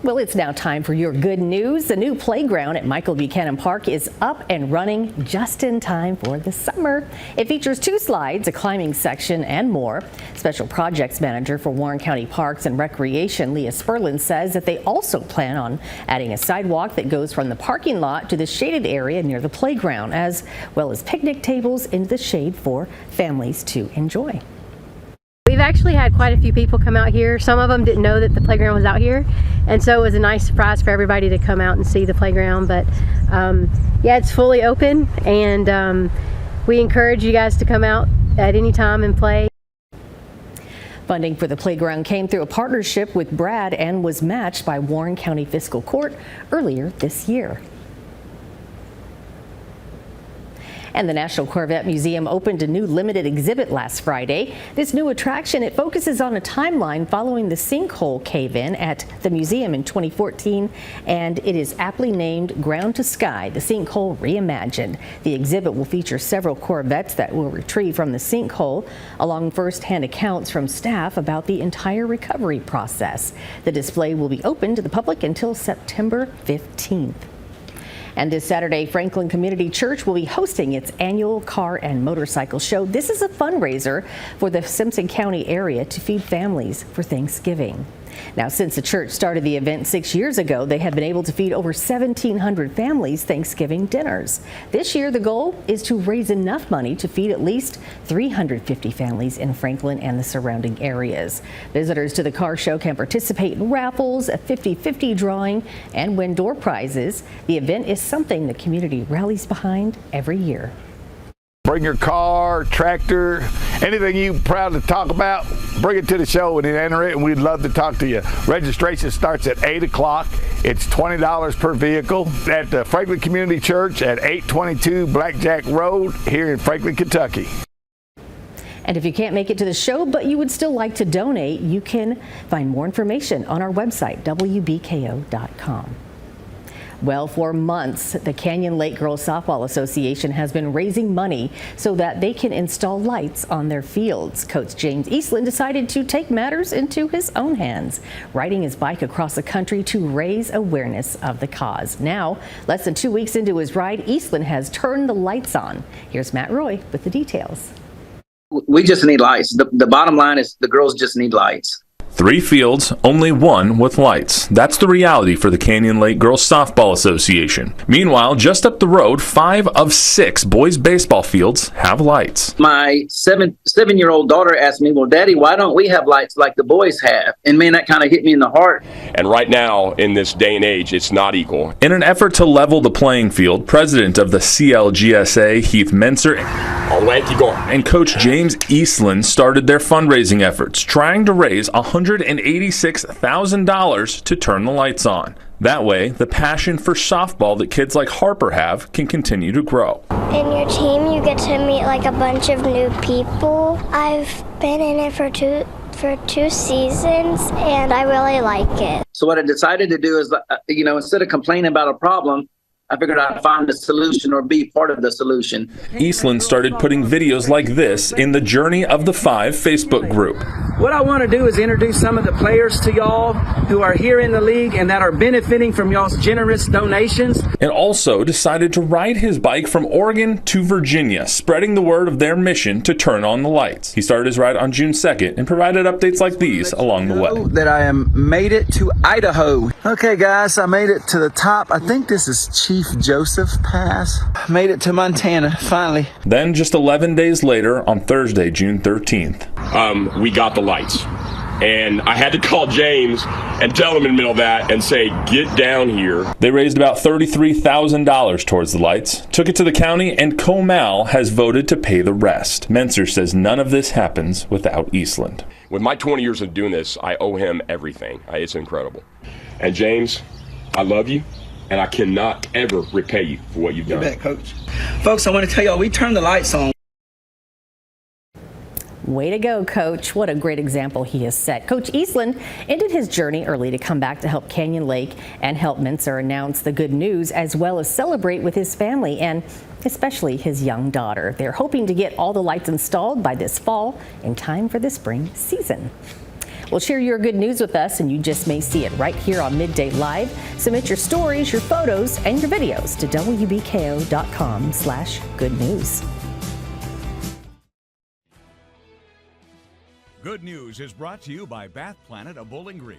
Well, it's now time for your good news. The new playground at Michael Buchanan Park is up and running just in time for the summer. It features 2 slides, a climbing section, and more. Special Projects Manager for Warren County Parks and Recreation, Leah Sperlin, says that they also plan on adding a sidewalk that goes from the parking lot to the shaded area near the playground, as well as picnic tables in the shade for families to enjoy. We've actually had quite a few people come out here. Some of them didn't know that the playground was out here, and so it was a nice surprise for everybody to come out and see the playground. But yeah, it's fully open, and we encourage you guys to come out at any time and play. Funding for the playground came through a partnership with Brad and was matched by Warren County Fiscal Court earlier this year. And the National Corvette Museum opened a new limited exhibit last Friday. This new attraction, it focuses on a timeline following the sinkhole cave-in at the museum in 2014, and it is aptly named Ground to Sky, the Sinkhole Reimagined. The exhibit will feature several Corvettes that will retrieve from the sinkhole, along first-hand accounts from staff about the entire recovery process. The display will be open to the public until September 15th. And this Saturday, Franklin Community Church will be hosting its annual car and motorcycle show. This is a fundraiser for the Simpson County area to feed families for Thanksgiving. Now, since the church started the event 6 years ago, they have been able to feed over 1,700 families Thanksgiving dinners. This year, the goal is to raise enough money to feed at least 350 families in Franklin and the surrounding areas. Visitors to the car show can participate in raffles, a 50-50 drawing, and win door prizes. The event is something the community rallies behind every year. Bring your car, tractor, anything you're proud to talk about, bring it to the show and then enter it, and we'd love to talk to you. Registration starts at 8 o'clock. It's $20 per vehicle at the Franklin Community Church at 822 Blackjack Road here in Franklin, Kentucky. And if you can't make it to the show, but you would still like to donate, you can find more information on our website, WBKO.com. Well, for months, the Canyon Lake Girls Softball Association has been raising money so that they can install lights on their fields. Coach James Eastland decided to take matters into his own hands, riding his bike across the country to raise awareness of the cause. Now, less than 2 weeks into his ride, Eastland has turned the lights on. Here's Matt Roy with the details. We just need lights. The bottom line is the girls just need lights. 3 fields, only 1 with lights. That's the reality for the Canyon Lake Girls Softball Association. Meanwhile, just up the road, 5 of 6 boys baseball fields have lights. My seven-year-old daughter asked me, well, Daddy, why don't we have lights like the boys have? And man, that kind of hit me in the heart. And right now, in this day and age, it's not equal. In an effort to level the playing field, President of the CLGSA, Heath Menser, All the way, keep going. and Coach James Eastland started their fundraising efforts, trying to raise $186,000 to turn the lights on. That way, the passion for softball that kids like Harper have can continue to grow. In your team, you get to meet like a bunch of new people. I've been in it for two seasons, and I really like it. So what I decided to do is, instead of complaining about a problem, I figured I'd find a solution or be part of the solution. Eastland started putting videos like this in the Journey of the 5 Facebook group. What I want to do is introduce some of the players to y'all who are here in the league and that are benefiting from y'all's generous donations. And also decided to ride his bike from Oregon to Virginia, spreading the word of their mission to turn on the lights. He started his ride on June 2nd and provided updates like these along the way. That I made it to Idaho. Okay, guys, I made it to the top. I think this is Chief Joseph Pass. Made it to Montana, finally. Then just 11 days later, on Thursday, June 13th. We got the lights. And I had to call James and tell him in the middle of that and say, get down here. They raised about $33,000 towards the lights, took it to the county, and Comal has voted to pay the rest. Menser says none of this happens without Eastland. With my 20 years of doing this, I owe him everything. It's incredible. And James, I love you. And I cannot ever repay you for what you've done. You bet, Coach. Folks, I want to tell y'all, we turned the lights on. Way to go, Coach. What a great example he has set. Coach Eastland ended his journey early to come back to help Canyon Lake and help Menser announce the good news, as well as celebrate with his family and especially his young daughter. They're hoping to get all the lights installed by this fall in time for the spring season. Well, share your good news with us, and you just may see it right here on Midday Live. Submit your stories, your photos, and your videos to WBKO.com/good news. Good News is brought to you by Bath Planet of Bowling Green.